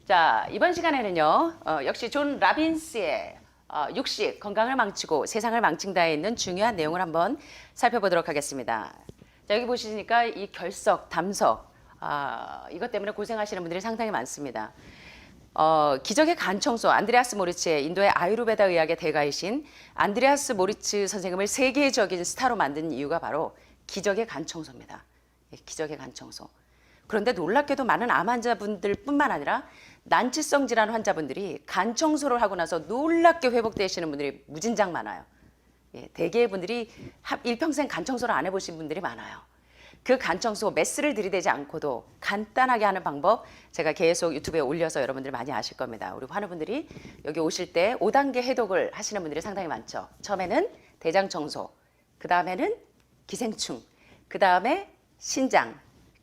자, 이번 시간에는요, 역시 존 라빈스의 육식, 건강을 망치고 세상을 망친다에 있는 중요한 내용을 한번 살펴보도록 하겠습니다. 자, 여기 보시니까 이 결석, 담석, 이것 때문에 고생하시는 분들이 상당히 많습니다. 기적의 간청소, 안드레아스 모리츠의 인도의 아유르베다 의학의 대가이신 안드레아스 모리츠 선생님을 세계적인 스타로 만든 이유가 바로 기적의 간청소입니다. 예, 기적의 간청소. 그런데 놀랍게도 많은 암 환자분들 뿐만 아니라 난치성 질환 환자분들이 간 청소를 하고 나서 놀랍게 회복되시는 분들이 무진장 많아요. 예, 대개의 분들이 일평생 간 청소를 안 해보신 분들이 많아요. 그 간 청소 메스를 들이대지 않고도 간단하게 하는 방법 제가 계속 유튜브에 올려서 여러분들 많이 아실 겁니다. 우리 환우분들이 여기 오실 때 5단계 해독을 하시는 분들이 상당히 많죠. 처음에는 대장 청소, 그 다음에는 기생충, 그 다음에 신장,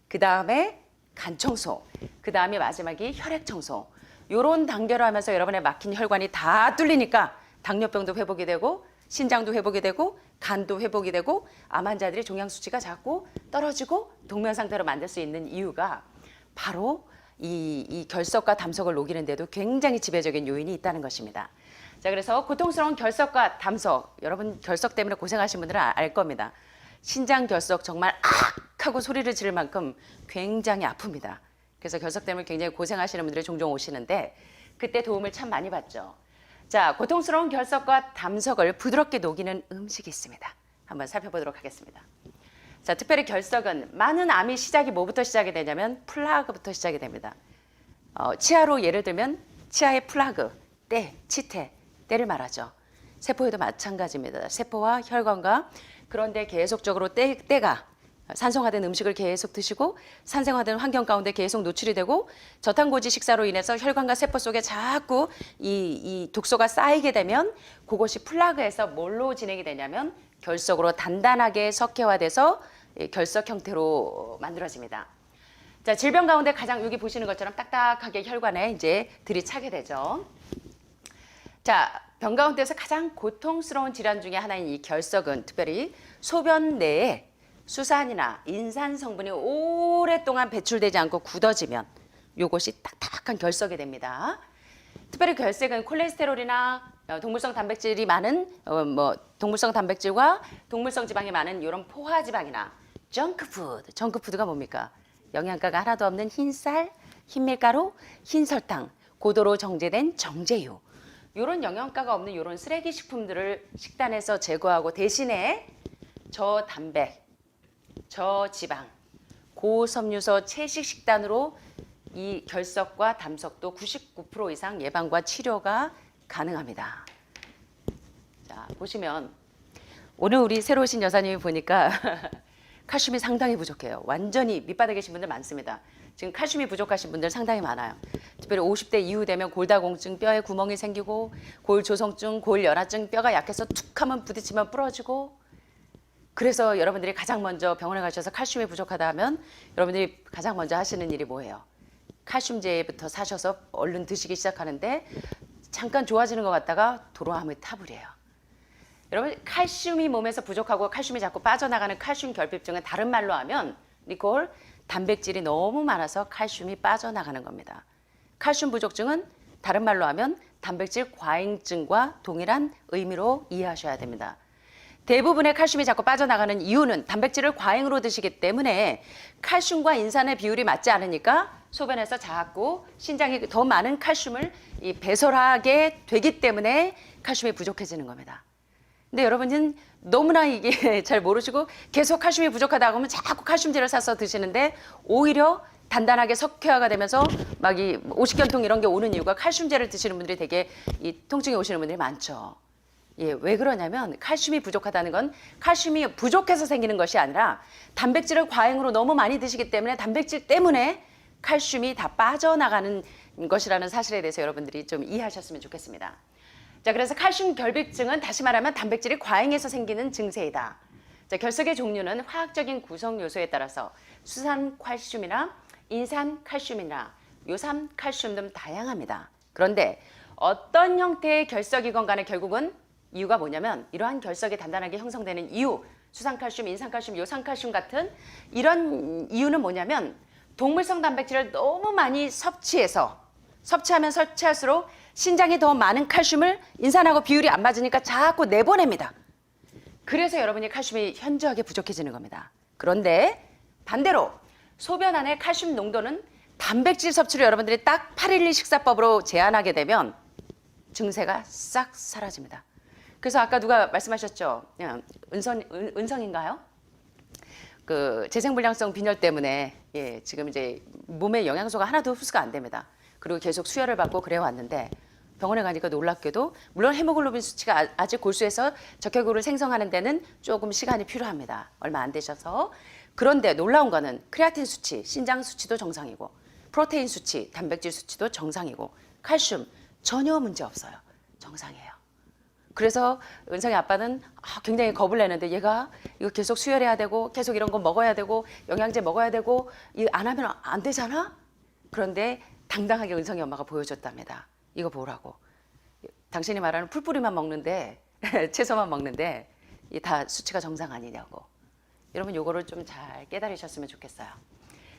그 다음에 간 청소, 그 다음에 마지막이 혈액 청소. 요런 단계로 하면서 여러분의 막힌 혈관이 다 뚫리니까 당뇨병도 회복이 되고 신장도 회복이 되고 간도 회복이 되고 암 환자들이 종양 수치가 자꾸 떨어지고 동면 상태로 만들 수 있는 이유가 바로 이 결석과 담석을 녹이는데도 굉장히 지배적인 요인이 있다는 것입니다. 자, 그래서 고통스러운 결석과 담석, 여러분 결석 때문에 고생하신 분들은 알 겁니다. 신장 결석 정말 악 하고 소리를 지를 만큼 굉장히 아픕니다. 그래서 결석 때문에 굉장히 고생하시는 분들이 종종 오시는데 그때 도움을 참 많이 받죠. 자, 고통스러운 결석과 담석을 부드럽게 녹이는 음식이 있습니다. 한번 살펴보도록 하겠습니다. 자, 특별히 결석은 많은 암이 시작이 뭐부터 시작이 되냐면 플라그부터 시작이 됩니다. 치아로 예를 들면 치아의 플라그, 때, 치태, 때를 말하죠. 세포에도 마찬가지입니다. 세포와 혈관과 그런데 계속적으로 때가 산성화된 음식을 계속 드시고 산생화된 환경 가운데 계속 노출이 되고 저탄고지 식사로 인해서 혈관과 세포 속에 자꾸 이 독소가 쌓이게 되면 그것이 플라그에서 뭘로 진행이 되냐면 결석으로 단단하게 석회화돼서 결석 형태로 만들어집니다. 자, 질병 가운데 가장 여기 보시는 것처럼 딱딱하게 혈관에 이제 들이차게 되죠. 자, 병 가운데서 가장 고통스러운 질환 중에 하나인 이 결석은 특별히 소변 내에 수산이나 인산 성분이 오랫동안 배출되지 않고 굳어지면 이것이 딱딱한 결석이 됩니다. 특별히 결석은 콜레스테롤이나 동물성 단백질이 많은 동물성 단백질과 동물성 지방이 많은 이런 포화지방이나 정크푸드가 뭡니까? 영양가가 하나도 없는 흰쌀, 흰밀가루, 흰설탕, 고도로 정제된 정제유 이런 영양가가 없는 이런 쓰레기 식품들을 식단에서 제거하고 대신에 저단백, 저지방, 고섬유소 채식 식단으로 이 결석과 담석도 99% 이상 예방과 치료가 가능합니다. 자, 보시면 오늘 우리 새로 오신 여사님이 보니까 칼슘이 상당히 부족해요. 완전히 밑바닥에 계신 분들 많습니다. 지금 칼슘이 부족하신 분들 상당히 많아요. 특별히 50대 이후 되면 골다공증, 뼈에 구멍이 생기고 골조성증, 골연화증, 뼈가 약해서 툭 하면 부딪히면 부러지고 그래서 여러분들이 가장 먼저 병원에 가셔서 칼슘이 부족하다 하면 여러분들이 가장 먼저 하시는 일이 뭐예요? 칼슘제부터 사셔서 얼른 드시기 시작하는데 잠깐 좋아지는 것 같다가 도로함을 타버려요. 여러분 칼슘이 몸에서 부족하고 칼슘이 자꾸 빠져나가는 칼슘 결핍증은 다른 말로 하면 니콜 단백질이 너무 많아서 칼슘이 빠져나가는 겁니다. 칼슘 부족증은 다른 말로 하면 단백질 과잉증과 동일한 의미로 이해하셔야 됩니다. 대부분의 칼슘이 자꾸 빠져나가는 이유는 단백질을 과잉으로 드시기 때문에 칼슘과 인산의 비율이 맞지 않으니까 소변에서 자꾸 신장이 더 많은 칼슘을 배설하게 되기 때문에 칼슘이 부족해지는 겁니다. 근데 여러분은 너무나 이게 잘 모르시고 계속 칼슘이 부족하다고 하면 자꾸 칼슘제를 사서 드시는데 오히려 단단하게 석회화가 되면서 막 이 오십견통 이런 게 오는 이유가 칼슘제를 드시는 분들이 되게 이 통증이 오시는 분들이 많죠. 예, 왜 그러냐면 칼슘이 부족하다는 건 칼슘이 부족해서 생기는 것이 아니라 단백질을 과잉으로 너무 많이 드시기 때문에 단백질 때문에 칼슘이 다 빠져나가는 것이라는 사실에 대해서 여러분들이 좀 이해하셨으면 좋겠습니다. 자, 그래서 칼슘 결핍증은 다시 말하면 단백질이 과잉해서 생기는 증세이다. 자, 결석의 종류는 화학적인 구성 요소에 따라서 수산칼슘이나 인산칼슘이나 요산칼슘 등 다양합니다. 그런데 어떤 형태의 결석이건 간에 결국은 이유가 뭐냐면 이러한 결석이 단단하게 형성되는 이유, 수산칼슘, 인산칼슘, 요산칼슘 같은 이런 이유는 뭐냐면 동물성 단백질을 너무 많이 섭취하면 섭취할수록 신장에 더 많은 칼슘을 인산하고 비율이 안 맞으니까 자꾸 내보냅니다. 그래서 여러분이 칼슘이 현저하게 부족해지는 겁니다. 그런데 반대로 소변 안의 칼슘 농도는 단백질 섭취를 여러분들이 딱 8.12 식사법으로 제한하게 되면 증세가 싹 사라집니다. 그래서 아까 누가 말씀하셨죠? 은성인가요? 그 재생불량성 빈혈 때문에 지금 이제 몸에 영양소가 하나도 흡수가 안 됩니다. 그리고 계속 수혈을 받고 그래 왔는데 병원에 가니까 놀랍게도 물론 헤모글로빈 수치가 아직 골수에서 적혈구를 생성하는 데는 조금 시간이 필요합니다. 얼마 안 되셔서. 그런데 놀라운 거는 크레아틴 수치, 신장 수치도 정상이고 프로테인 수치, 단백질 수치도 정상이고 칼슘 전혀 문제 없어요. 정상이에요. 그래서 은성이 아빠는 굉장히 겁을 내는데 얘가 이거 계속 수혈해야 되고 계속 이런 거 먹어야 되고 영양제 먹어야 되고 이거 안 하면 안 되잖아? 그런데 당당하게 은성이 엄마가 보여줬답니다. 이거 보라고. 당신이 말하는 풀뿌리만 먹는데 채소만 먹는데 이 다 수치가 정상 아니냐고. 여러분 요거를 좀 잘 깨달으셨으면 좋겠어요.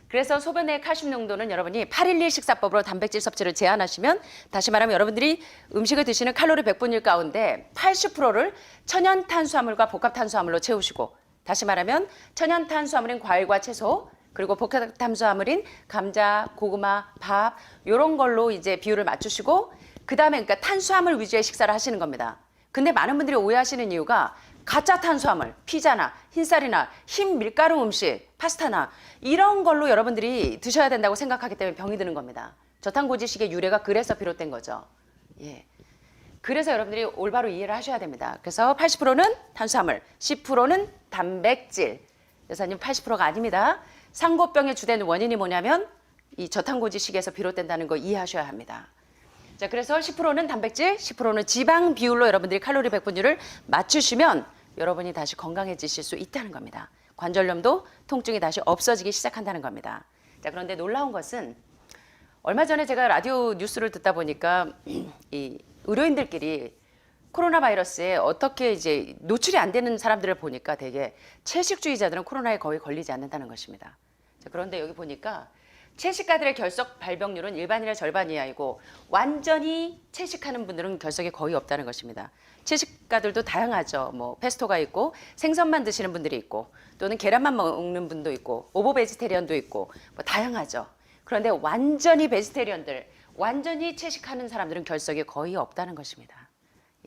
그래서 소변의 칼슘 농도는 여러분이 8.12 식사법으로 단백질 섭취를 제한하시면 다시 말하면 여러분들이 음식을 드시는 칼로리 100분율 가운데 80%를 천연 탄수화물과 복합 탄수화물로 채우시고 다시 말하면 천연 탄수화물인 과일과 채소 그리고 복합 탄수화물인 감자, 고구마, 밥 이런 걸로 이제 비율을 맞추시고 그다음에 그러니까 탄수화물 위주의 식사를 하시는 겁니다. 근데 많은 분들이 오해하시는 이유가 가짜 탄수화물, 피자나 흰쌀이나 흰 밀가루 음식, 파스타나 이런 걸로 여러분들이 드셔야 된다고 생각하기 때문에 병이 드는 겁니다. 저탄고지식의 유래가 그래서 비롯된 거죠. 예. 그래서 여러분들이 올바로 이해를 하셔야 됩니다. 그래서 80%는 탄수화물, 10%는 단백질. 여사님 80%가 아닙니다. 상고병의 주된 원인이 뭐냐면 이 저탄고지식에서 비롯된다는 거 이해하셔야 합니다. 자, 그래서 10%는 단백질, 10%는 지방 비율로 여러분들이 칼로리 100분율을 맞추시면 여러분이 다시 건강해지실 수 있다는 겁니다. 관절염도 통증이 다시 없어지기 시작한다는 겁니다. 자, 그런데 놀라운 것은 얼마 전에 제가 라디오 뉴스를 듣다 보니까 이 의료인들끼리 코로나 바이러스에 어떻게 이제 노출이 안 되는 사람들을 보니까 되게 채식주의자들은 코로나에 거의 걸리지 않는다는 것입니다. 자, 그런데 여기 보니까 채식가들의 결석 발병률은 일반인의 절반 이하이고 완전히 채식하는 분들은 결석이 거의 없다는 것입니다. 채식가들도 다양하죠. 뭐 페스토가 있고 생선만 드시는 분들이 있고 또는 계란만 먹는 분도 있고 오보 베지테리언도 있고 뭐 다양하죠. 그런데 완전히 베지테리언들, 완전히 채식하는 사람들은 결석이 거의 없다는 것입니다.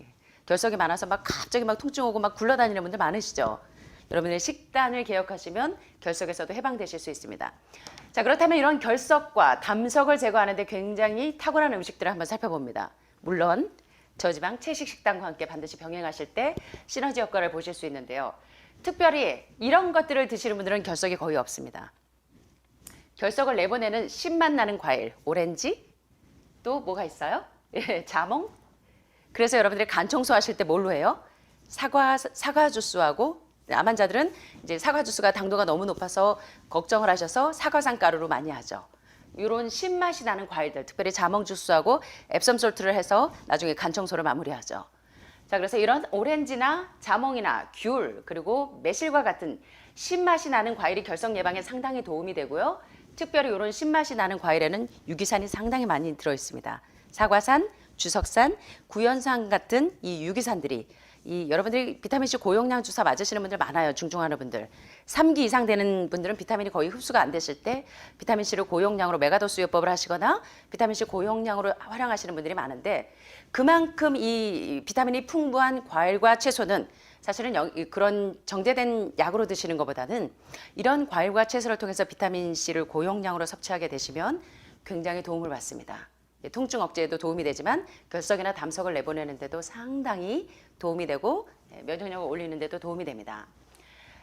예. 결석이 많아서 막 갑자기 막 통증 오고 막 굴러다니는 분들 많으시죠. 여러분의 식단을 개혁하시면 결석에서도 해방되실 수 있습니다. 자, 그렇다면 이런 결석과 담석을 제거하는 데 굉장히 탁월한 음식들을 한번 살펴봅니다. 물론 저지방 채식 식단과 함께 반드시 병행하실 때 시너지 효과를 보실 수 있는데요. 특별히 이런 것들을 드시는 분들은 결석이 거의 없습니다. 결석을 내보내는 신맛 나는 과일, 오렌지, 또 뭐가 있어요? 예, 자몽. 그래서 여러분들이 간 청소하실 때 뭘로 해요? 사과 주스하고 암 환자들은 이제 사과 주스가 당도가 너무 높아서 걱정을 하셔서 사과산 가루로 많이 하죠. 이런 신맛이 나는 과일들, 특별히 자몽 주스하고 앱섬 솔트를 해서 나중에 간 청소를 마무리하죠. 자, 그래서 이런 오렌지나 자몽이나 귤 그리고 매실과 같은 신맛이 나는 과일이 결석 예방에 상당히 도움이 되고요. 특별히 이런 신맛이 나는 과일에는 유기산이 상당히 많이 들어 있습니다. 사과산, 주석산, 구연산 같은 이 유기산들이 이 여러분들이 비타민C 고용량 주사 맞으시는 분들 많아요. 중증환우 분들. 3기 이상 되는 분들은 비타민이 거의 흡수가 안 되실 때 비타민C를 고용량으로 메가도스 요법을 하시거나 비타민C 고용량으로 활용하시는 분들이 많은데 그만큼 이 비타민이 풍부한 과일과 채소는 사실은 그런 정제된 약으로 드시는 것보다는 이런 과일과 채소를 통해서 비타민C를 고용량으로 섭취하게 되시면 굉장히 도움을 받습니다. 통증 억제에도 도움이 되지만 결석이나 담석을 내보내는 데도 상당히 도움이 되고 면역력을 올리는 데도 도움이 됩니다.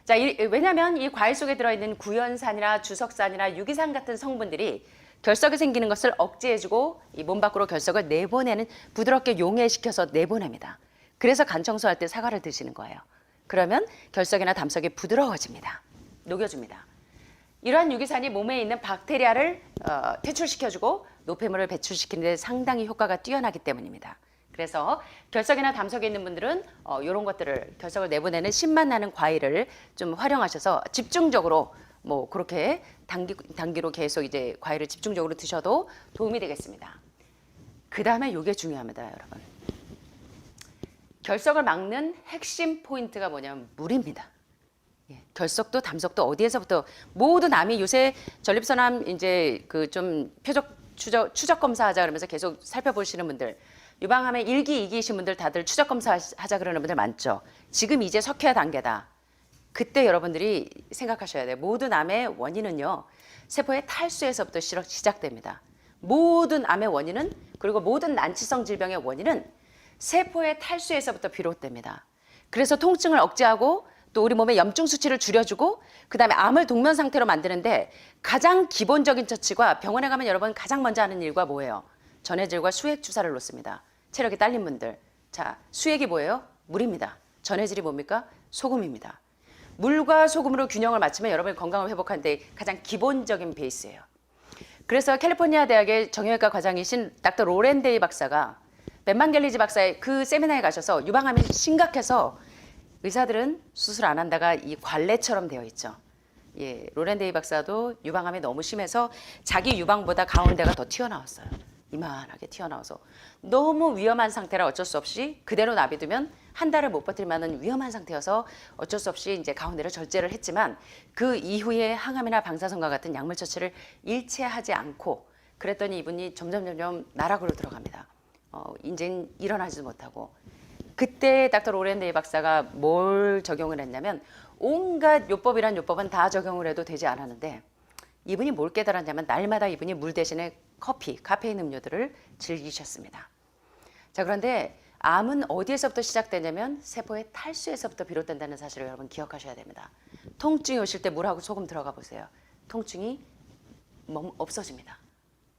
자, 왜냐하면 이 과일 속에 들어있는 구연산이나 주석산이나 유기산 같은 성분들이 결석이 생기는 것을 억제해주고 이 몸 밖으로 결석을 내보내는 부드럽게 용해시켜서 내보냅니다. 그래서 간 청소할 때 사과를 드시는 거예요. 그러면 결석이나 담석이 부드러워집니다. 녹여줍니다. 이러한 유기산이 몸에 있는 박테리아를 퇴출시켜주고 노폐물을 배출시키는 데 상당히 효과가 뛰어나기 때문입니다. 그래서 결석이나 담석이 있는 분들은 이런 것들을 결석을 내보내는 신맛 나는 과일을 좀 활용하셔서 집중적으로 뭐 그렇게 단기로 계속 이제 과일을 집중적으로 드셔도 도움이 되겠습니다. 그 다음에 이게 중요합니다, 여러분. 결석을 막는 핵심 포인트가 뭐냐면 물입니다. 예, 결석도 담석도 어디에서부터 모두 남이 요새 전립선암 이제 그 좀 표적 추적 검사하자 그러면서 계속 살펴보시는 분들, 유방암에 1기, 2기이신 분들 다들 추적 검사하자 그러는 분들 많죠. 지금 이제 석회화 단계다. 그때 여러분들이 생각하셔야 돼요. 모든 암의 원인은요, 세포의 탈수에서부터 시작됩니다. 모든 암의 원인은, 그리고 모든 난치성 질병의 원인은 세포의 탈수에서부터 비롯됩니다. 그래서 통증을 억제하고 또 우리 몸의 염증 수치를 줄여주고 그다음에 암을 동면 상태로 만드는데 가장 기본적인 처치가 병원에 가면 여러분 가장 먼저 하는 일과 뭐예요? 전해질과 수액 주사를 놓습니다. 체력이 딸린 분들. 자, 수액이 뭐예요? 물입니다. 전해질이 뭡니까? 소금입니다. 물과 소금으로 균형을 맞추면 여러분의 건강을 회복하는데 가장 기본적인 베이스예요. 그래서 캘리포니아 대학의 정형외과 과장이신 닥터 로렌데이 박사가 벤만겔리지 박사의 그 세미나에 가셔서 유방암이 심각해서 의사들은 수술 안 한다가 이 관례처럼 되어 있죠. 예, 로렌데이 박사도 유방암이 너무 심해서 자기 유방보다 가운데가 더 튀어나왔어요. 이만하게 튀어나와서 너무 위험한 상태라 어쩔 수 없이 그대로 놔두면 한 달을 못 버틸 만한 위험한 상태여서 어쩔 수 없이 이제 가운데를 절제를 했지만 그 이후에 항암이나 방사선과 같은 약물 처치를 일체하지 않고 그랬더니 이분이 점점 나락으로 들어갑니다. 이제는 일어나지도 못하고 그때 닥터 로렌데이 박사가 뭘 적용을 했냐면 온갖 요법이란 요법은 다 적용을 해도 되지 않았는데 이분이 뭘 깨달았냐면 날마다 이분이 물 대신에 커피, 카페인 음료들을 즐기셨습니다. 자, 그런데 암은 어디에서부터 시작되냐면 세포의 탈수에서부터 비롯된다는 사실을 여러분 기억하셔야 됩니다. 통증이 오실 때 물하고 소금 들어가 보세요. 통증이 없어집니다.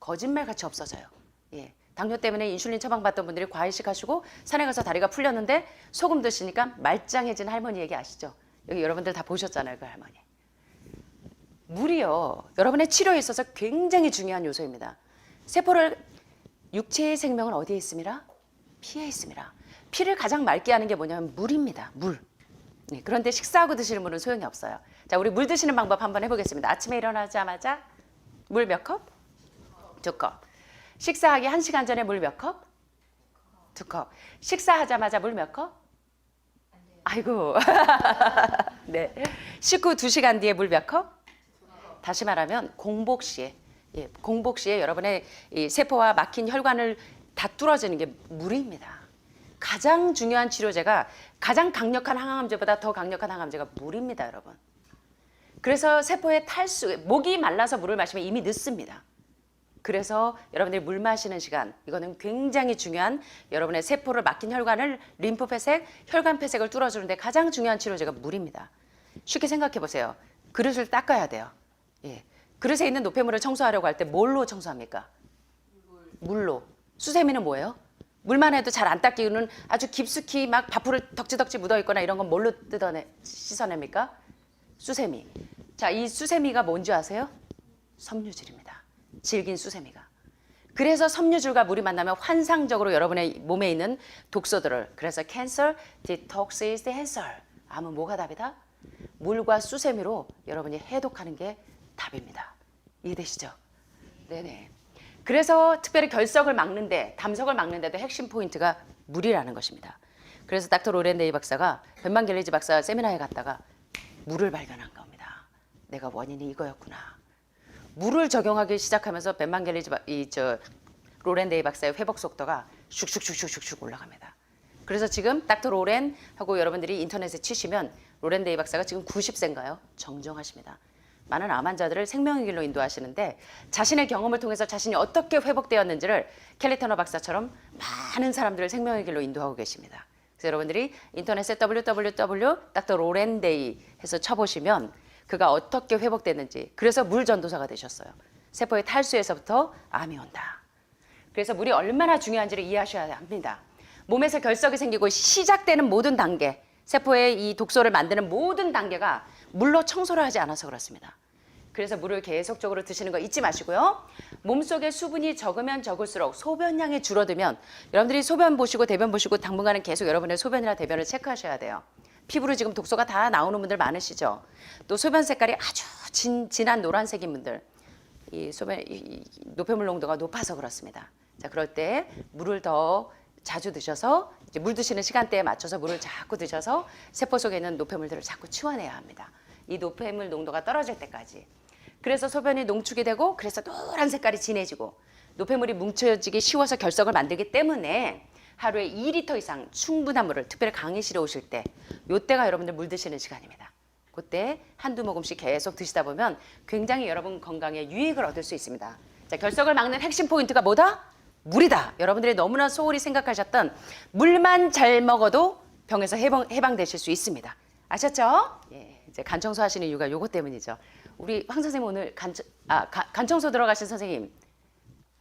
거짓말같이 없어져요. 예. 당뇨 때문에 인슐린 처방받던 분들이 과일식 하시고 산에 가서 다리가 풀렸는데 소금 드시니까 말짱해진 할머니 얘기 아시죠? 여기 여러분들 다 보셨잖아요, 그 할머니. 물이요, 여러분의 치료에 있어서 굉장히 중요한 요소입니다. 세포를, 육체의 생명은 어디에 있습니다? 피에 있습니다. 피를 가장 맑게 하는 게 뭐냐면 물입니다. 물. 네, 그런데 식사하고 드시는 물은 소용이 없어요. 자, 우리 물 드시는 방법 한번 해보겠습니다. 아침에 일어나자마자 물 몇 컵? 2컵. 식사하기 1시간 전에 물 몇 컵? 2컵. 식사하자마자 물 몇 컵? 아이고. 네. 식후 2시간 뒤에 물 몇 컵? 다시 말하면 공복 시에, 예, 공복 시에 여러분의 이 세포와 막힌 혈관을 다 뚫어지는 게 물입니다. 가장 중요한 치료제가 가장 강력한 항암제보다 더 강력한 항암제가 물입니다, 여러분. 그래서 세포의 탈수, 목이 말라서 물을 마시면 이미 늦습니다. 그래서 여러분들이 물 마시는 시간, 이거는 굉장히 중요한 여러분의 세포를 막힌 혈관을 림프 폐색, 혈관 폐색을 뚫어주는데 가장 중요한 치료제가 물입니다. 쉽게 생각해 보세요. 그릇을 닦아야 돼요. 예. 그릇에 있는 노폐물을 청소하려고 할 때 뭘로 청소합니까? 물로. 수세미는 뭐예요? 물만 해도 잘 안 닦이는 아주 깊숙이 막 밥풀을 덕지덕지 묻어 있거나 이런 건 뭘로 씻어냅니까? 수세미. 자, 이 수세미가 뭔지 아세요? 섬유질입니다. 질긴 수세미가. 그래서 섬유질과 물이 만나면 환상적으로 여러분의 몸에 있는 독소들을, 그래서 cancer detox is the answer. 암은 뭐가 답이다? 물과 수세미로 여러분이 해독하는 게 답입니다. 이해되시죠? 네네. 그래서 특별히 결석을 막는데, 담석을 막는데도 핵심 포인트가 물이라는 것입니다. 그래서 닥터 로렌데이 박사가 벤만겔리지 박사 세미나에 갔다가 물을 발견한 겁니다. 내가 원인이 이거였구나. 물을 적용하기 시작하면서 벤만겔리지 로렌데이 박사의 회복 속도가 슉슉슉슉슉 올라갑니다. 그래서 지금 닥터 로렌하고 여러분들이 인터넷에 치시면 로렌데이 박사가 지금 90세인가요? 정정하십니다. 많은 암 환자들을 생명의 길로 인도하시는데 자신의 경험을 통해서 자신이 어떻게 회복되었는지를 켈리 터너 박사처럼 많은 사람들을 생명의 길로 인도하고 계십니다. 그래서 여러분들이 인터넷에 www.drlorenday 해서 쳐보시면 그가 어떻게 회복됐는지, 그래서 물 전도사가 되셨어요. 세포의 탈수에서부터 암이 온다. 그래서 물이 얼마나 중요한지를 이해하셔야 합니다. 몸에서 결석이 생기고 시작되는 모든 단계, 세포의 이 독소를 만드는 모든 단계가 물로 청소를 하지 않아서 그렇습니다. 그래서 물을 계속적으로 드시는 거 잊지 마시고요. 몸속에 수분이 적으면 적을수록 소변량이 줄어들면 여러분들이 소변 보시고 대변 보시고 당분간은 계속 여러분의 소변이나 대변을 체크하셔야 돼요. 피부로 지금 독소가 다 나오는 분들 많으시죠. 또 소변 색깔이 아주 진한 노란색인 분들, 이 소변 이 노폐물 농도가 높아서 그렇습니다. 자, 그럴 때 물을 더 자주 드셔서 이제 물 드시는 시간대에 맞춰서 물을 자꾸 드셔서 세포 속에 있는 노폐물들을 자꾸 치워내야 합니다. 이 노폐물 농도가 떨어질 때까지. 그래서 소변이 농축이 되고 그래서 노란 색깔이 진해지고 노폐물이 뭉쳐지기 쉬워서 결석을 만들기 때문에 하루에 2리터 이상 충분한 물을, 특별히 강의실에 오실 때, 요때가 여러분들 물 드시는 시간입니다. 그때 한두 모금씩 계속 드시다 보면 굉장히 여러분 건강에 유익을 얻을 수 있습니다. 자, 결석을 막는 핵심 포인트가 뭐다? 물이다. 여러분들이 너무나 소홀히 생각하셨던 물만 잘 먹어도 병에서 해방되실 수 있습니다. 아셨죠? 예, 이제 간 청소하시는 이유가 요거 때문이죠. 우리 황 선생님 오늘 간 청소 들어가신 선생님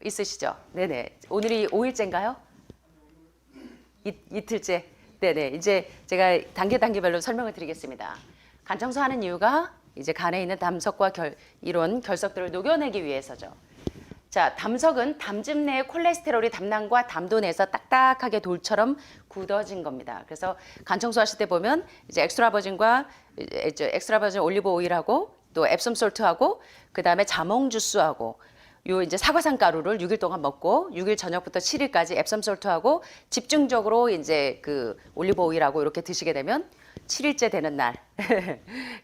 있으시죠? 네네. 오늘이 5일째인가요? 이틀째. 네네. 이제 제가 단계별로 설명을 드리겠습니다. 간 청소하는 이유가 이제 간에 있는 담석과 이런 결석들을 녹여내기 위해서죠. 자, 담석은 담즙 내의 콜레스테롤이 담낭과 담도 내에서 딱딱하게 돌처럼 굳어진 겁니다. 그래서 간 청소하실 때 보면 이제 엑스트라 버진 올리브 오일하고 또 앱섬 솔트하고 그다음에 자몽 주스하고 요 이제 사과산 가루를 6일 동안 먹고 6일 저녁부터 7일까지 앱섬 솔트하고 집중적으로 이제 그 올리브 오일하고 이렇게 드시게 되면 7일째 되는 날,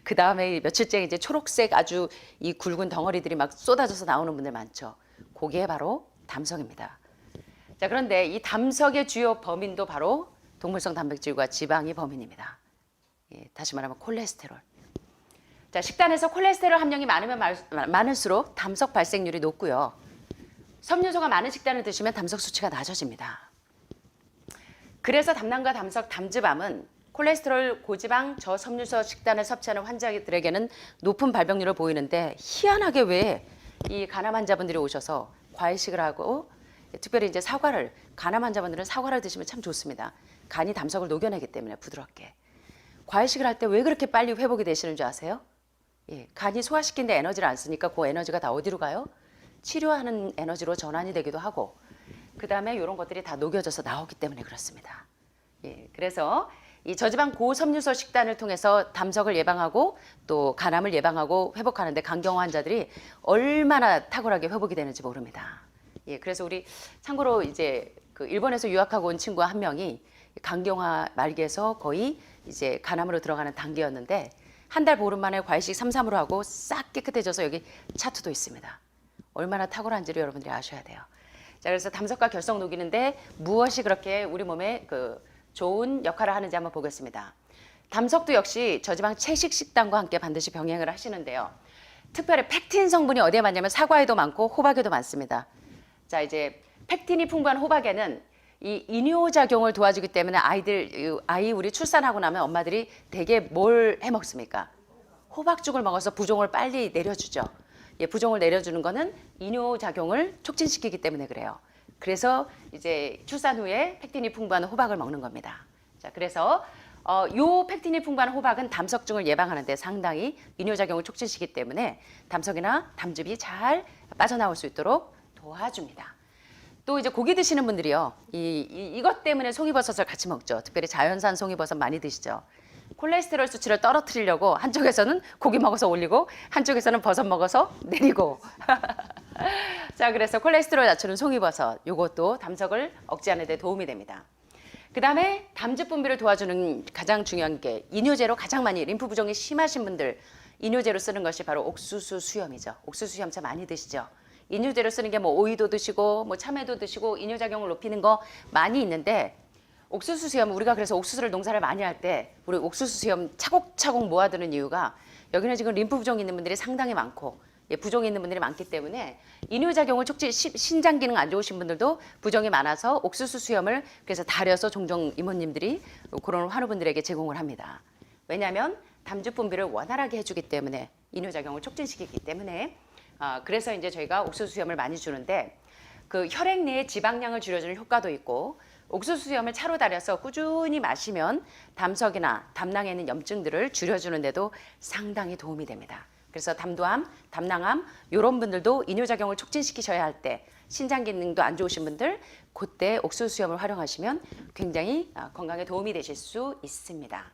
그 다음에 며칠째 이제 초록색 아주 이 굵은 덩어리들이 막 쏟아져서 나오는 분들 많죠. 그게 바로 담석입니다. 자, 그런데 이 담석의 주요 범인도 바로 동물성 단백질과 지방이 범인입니다. 예, 다시 말하면 콜레스테롤. 자, 식단에서 콜레스테롤 함량이 많으면 많을수록 담석 발생률이 높고요. 섬유소가 많은 식단을 드시면 담석 수치가 낮아집니다. 그래서 담낭과 담석, 담즙암은 콜레스테롤, 고지방, 저섬유소 식단을 섭취하는 환자들에게는 높은 발병률을 보이는데 희한하게 왜 이 간암 환자분들이 오셔서 과일식을 하고 특별히 이제 간암 환자분들은 사과를 드시면 참 좋습니다. 간이 담석을 녹여내기 때문에 부드럽게. 과일식을 할 때 왜 그렇게 빨리 회복이 되시는 줄 아세요? 예, 간이 소화시키는데 에너지를 안 쓰니까 그 에너지가 다 어디로 가요? 치료하는 에너지로 전환이 되기도 하고 그 다음에 이런 것들이 다 녹여져서 나오기 때문에 그렇습니다. 예, 그래서 이 저지방 고섬유소 식단을 통해서 담석을 예방하고 또 간암을 예방하고 회복하는데 간경화 환자들이 얼마나 탁월하게 회복이 되는지 모릅니다. 예, 그래서 우리 참고로 이제 그 일본에서 유학하고 온 친구 한 명이 간경화 말기에서 거의 이제 간암으로 들어가는 단계였는데 한 달 보름 만에 과일식 3-3으로 하고 싹 깨끗해져서 여기 차트도 있습니다. 얼마나 탁월한지를 여러분들이 아셔야 돼요. 자, 그래서 담석과 결석 녹이는데 무엇이 그렇게 우리 몸에 그 좋은 역할을 하는지 한번 보겠습니다. 담석도 역시 저지방 채식 식단과 함께 반드시 병행을 하시는데요. 특별히 펙틴 성분이 어디에 많냐면 사과에도 많고 호박에도 많습니다. 자, 이제 펙틴이 풍부한 호박에는 이 이뇨작용을 도와주기 때문에 아이 우리 출산하고 나면 엄마들이 대개 뭘 해 먹습니까? 호박죽을 먹어서 부종을 빨리 내려주죠. 예, 부종을 내려주는 거는 이뇨작용을 촉진시키기 때문에 그래요. 그래서 이제 출산 후에 펙틴이 풍부한 호박을 먹는 겁니다. 자, 그래서 요 펙틴이 풍부한 호박은 담석증을 예방하는 데 상당히 이뇨작용을 촉진시키기 때문에 담석이나 담즙이 잘 빠져나올 수 있도록 도와줍니다. 또 이제 고기 드시는 분들이요. 이것 때문에 송이버섯을 같이 먹죠. 특별히 자연산 송이버섯 많이 드시죠. 콜레스테롤 수치를 떨어뜨리려고 한쪽에서는 고기 먹어서 올리고 한쪽에서는 버섯 먹어서 내리고. 자, 그래서 콜레스테롤 낮추는 송이버섯, 요것도 담석을 억제하는 데 도움이 됩니다. 그 다음에 담즙 분비를 도와주는 가장 중요한 게 이뇨제로 가장 많이 림프 부종이 심하신 분들 이뇨제로 쓰는 것이 바로 옥수수 수염이죠. 옥수수 수염 참 많이 드시죠. 이뇨제로 쓰는 게 뭐 오이도 드시고 뭐 참외도 드시고 이뇨작용을 높이는 거 많이 있는데 옥수수 수염, 우리가 그래서 옥수수를 농사를 많이 할 때 우리 옥수수 수염 차곡차곡 모아두는 이유가 여기는 지금 림프 부종이 있는 분들이 상당히 많고 부종이 있는 분들이 많기 때문에 이뇨작용을 신장 기능 안 좋으신 분들도 부종이 많아서 옥수수 수염을 그래서 달여서 종종 이모님들이 그런 환우분들에게 제공을 합니다. 왜냐하면 담즙 분비를 원활하게 해주기 때문에 이뇨작용을 촉진시키기 때문에 그래서 이제 저희가 옥수수 수염을 많이 주는데 그 혈액 내의 지방량을 줄여주는 효과도 있고 옥수수 수염을 차로 달여서 꾸준히 마시면 담석이나 담낭에 있는 염증들을 줄여주는 데도 상당히 도움이 됩니다. 그래서 담도암, 담낭암 이런 분들도 이뇨작용을 촉진시키셔야 할 때 신장 기능도 안 좋으신 분들 그때 옥수수 수염을 활용하시면 굉장히 건강에 도움이 되실 수 있습니다.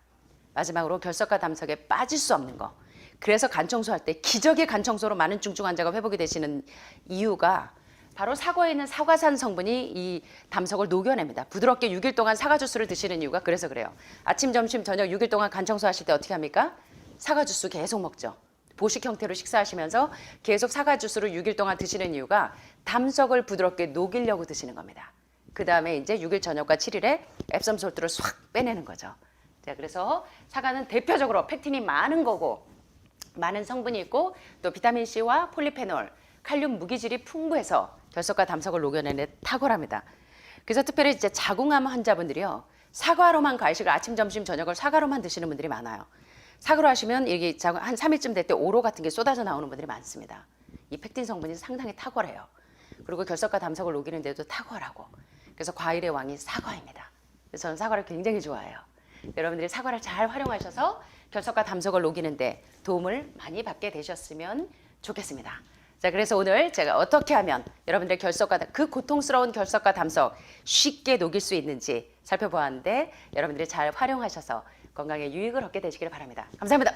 마지막으로 결석과 담석에 빠질 수 없는 거. 그래서 간 청소할 때 기적의 간 청소로 많은 중증 환자가 회복이 되시는 이유가 바로 사과에 있는 사과산 성분이 이 담석을 녹여냅니다. 부드럽게 6일 동안 사과 주스를 드시는 이유가 그래서 그래요. 아침, 점심, 저녁 6일 동안 간 청소하실 때 어떻게 합니까? 사과 주스 계속 먹죠. 보식 형태로 식사하시면서 계속 사과 주스를 6일 동안 드시는 이유가 담석을 부드럽게 녹이려고 드시는 겁니다. 그 다음에 이제 6일 저녁과 7일에 앱섬 솔트를 싹 빼내는 거죠. 자, 그래서 사과는 대표적으로 팩틴이 많은 거고 많은 성분이 있고 또 비타민C와 폴리페놀, 칼륨 무기질이 풍부해서 결석과 담석을 녹여내는 데 탁월합니다. 그래서 특별히 이제 자궁암 환자분들이요. 사과로만 과식을 아침, 점심, 저녁을 사과로만 드시는 분들이 많아요. 사과로 하시면 이게 한 3일쯤 될 때 오로 같은 게 쏟아져 나오는 분들이 많습니다. 이 팩틴 성분이 상당히 탁월해요. 그리고 결석과 담석을 녹이는 데도 탁월하고 그래서 과일의 왕이 사과입니다. 그래서 저는 사과를 굉장히 좋아해요. 여러분들이 사과를 잘 활용하셔서 결석과 담석을 녹이는데 도움을 많이 받게 되셨으면 좋겠습니다. 자, 그래서 오늘 제가 어떻게 하면 여러분들의 결석과 그 고통스러운 결석과 담석 쉽게 녹일 수 있는지 살펴보았는데 여러분들이 잘 활용하셔서 건강에 유익을 얻게 되시길 바랍니다. 감사합니다.